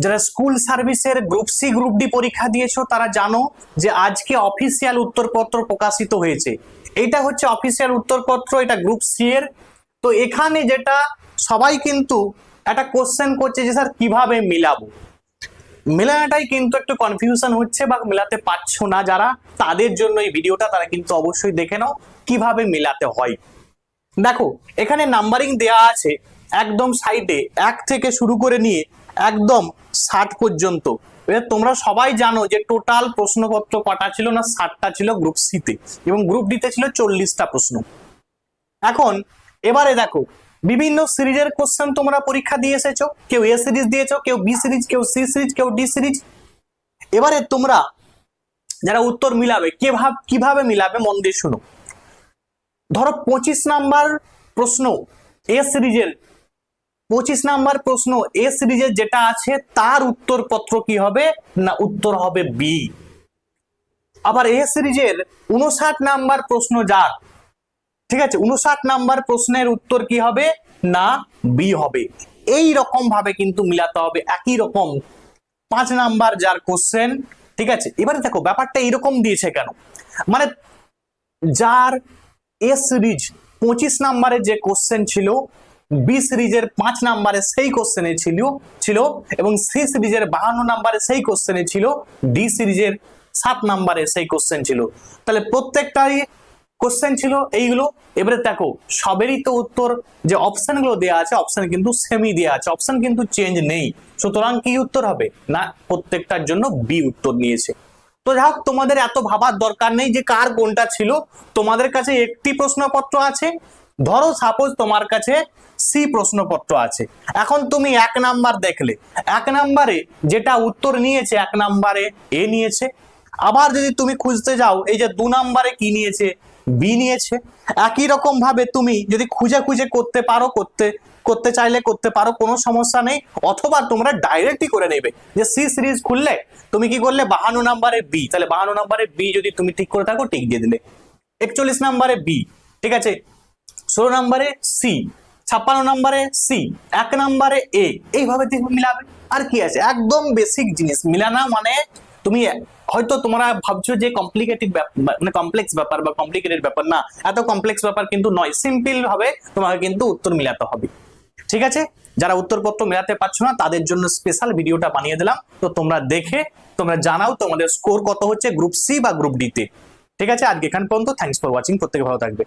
যারা স্কুল সার্ভিসের group C group D পরীক্ষা দিয়েছো তারা জানো যে আজকে অফিসিয়াল উত্তরপত্র প্রকাশিত হয়েছে। এটা হচ্ছে অফিসিয়াল উত্তরপত্র, এটা গ্রুপ সি এর। তো এখানে যেটা সবাই কিন্তু একটা কোশ্চেন করছে যে স্যার কিভাবে মিলাবো, মেলাটাই কিন্তু একটু কনফিউশন হচ্ছে বা মেলাতে পারছো না যারা, তাদের জন্য এই ভিডিওটা, তারা কিন্তু অবশ্যই দেখে নাও কিভাবে মেলাতে হয়। দেখো এখানে নাম্বারিং দেয়া আছে একদম সাইডে, 1 থেকে শুরু করে নিয়ে একদম 60 পর্যন্ত। তোমরা সবাই জানো যে টোটাল প্রশ্নপত্র কটা ছিল না, 60টা ছিল গ্রুপ সিতে, এবং গ্রুপ ডিতে ছিল 40টা প্রশ্ন। এখন এবারে দেখো বিভিন্ন সিরিজের কোশ্চেন তোমরা পরীক্ষা দিয়ে এসেছো, কেউ এ সিরিজ দিয়েছো, কেউ বি সিরিজ, কেউ সি সিরিজ, কেউ ডি সিরিজ। এবারে তোমরা যারা উত্তর মিলাবে কিভাবে মিলাবে মন দিয়ে শুনো। ধরো 25 নাম্বার প্রশ্ন এ সিরিজের, 25 নাম্বার প্রশ্ন এ সিরিজের যেটা আছে তার উত্তরপত্র কি হবে না, উত্তর হবে বি। আবার এ সিরিজের 59 নাম্বার প্রশ্ন যার, ঠিক আছে, 59 নাম্বার প্রশ্নের উত্তর কি হবে না, বি হবে। এই রকম ভাবে কিন্তু মিলাতে হবে, একই রকম 5 নাম্বার যার কোশ্চেন, ঠিক আছে। এবারে দেখো ব্যাপারটা এইরকম দিয়েছে কেন, মানে যার এ সিরিজ 25 নাম্বারের যে কোশ্চেন ছিল, বি সিরিজের 5 নাম্বারে সেই কোশ্চেনে ছিল এবং সি সিরিজের 52 নাম্বারে সেই কোশ্চেনে ছিল, ডি সিরিজের 7 নাম্বারে সেই কোশ্চেন ছিল। তাহলে প্রত্যেকটাই কোশ্চেন ছিল এইগুলো। এবারে দেখো সবেরই তো উত্তর, যে অপশন গুলো দেওয়া আছে অপশন কিন্তু সেমই দেওয়া আছে, অপশন কিন্তু চেঞ্জ নেই, সুতরাং কি উত্তর হবে না, প্রত্যেকটার জন্য বি উত্তর নিয়েছে। তো যাই হোক, তোমাদের এত ভাবার দরকার নেই যে কার কোনটা ছিল। তোমাদের কাছে একটি প্রশ্নপত্র আছে, ধরো সাপোজ তোমার কাছে সি প্রশ্নপত্র আছে। এখন তুমি 1 নাম্বার দেখলে, 1 নাম্বারে যেটা উত্তর নিয়েছে 1 নাম্বারে এ নিয়েছে। আবার যদি তুমি খুঁজতে যাও এই যে 2 নাম্বারে কি নিয়েছে, বি নিয়েছে। একই রকম ভাবে তুমি যদি খুঁজে খুঁজে করতে পারো, করতে চাইলে করতে পারো, কোনো সমস্যা নেই। অথবা তোমরা ডাইরেক্টই করে নেবে যে সি সিরিজ খুললে তুমি কি করলে 52 নাম্বারে বি, তাহলে 52 নাম্বারে বি যদি তুমি ঠিক করে থাকো টিক দিয়ে দিলে, 41 নাম্বারে বি, ঠিক আছে, 16 নাম্বারে সি, 56 নাম্বারে সি, 1 নাম্বারে এ। এইভাবে তুমি মিলাবে, আর কি আছে, একদম বেসিক জিনিস। মিলানা মানে তুমি হয়তো তোমরা ভাবছো যে কমপ্লিকেটেড মানে কমপ্লেক্স ব্যাপার বা কমপ্লিকেটেড ব্যাপার, না, এত কমপ্লেক্স ব্যাপার কিন্তু নয়, সিম্পল ভাবে তোমাকে কিন্তু উত্তর মিলাতে হবে। ঠিক আছে, যারা উত্তরপত্র মেলাতে পারছো না তাদের জন্য স্পেশাল ভিডিওটা বানিয়ে দিলাম, তো তোমরা দেখে তোমরা জানাও তোমাদের স্কোর কত হচ্ছে গ্রুপ সি বা গ্রুপ ডি তে। ঠিক আছে, আজকে এখান পর্যন্ত, থ্যাঙ্কস ফর ওয়াচিং, প্রত্যেকে ভালো থাকবে।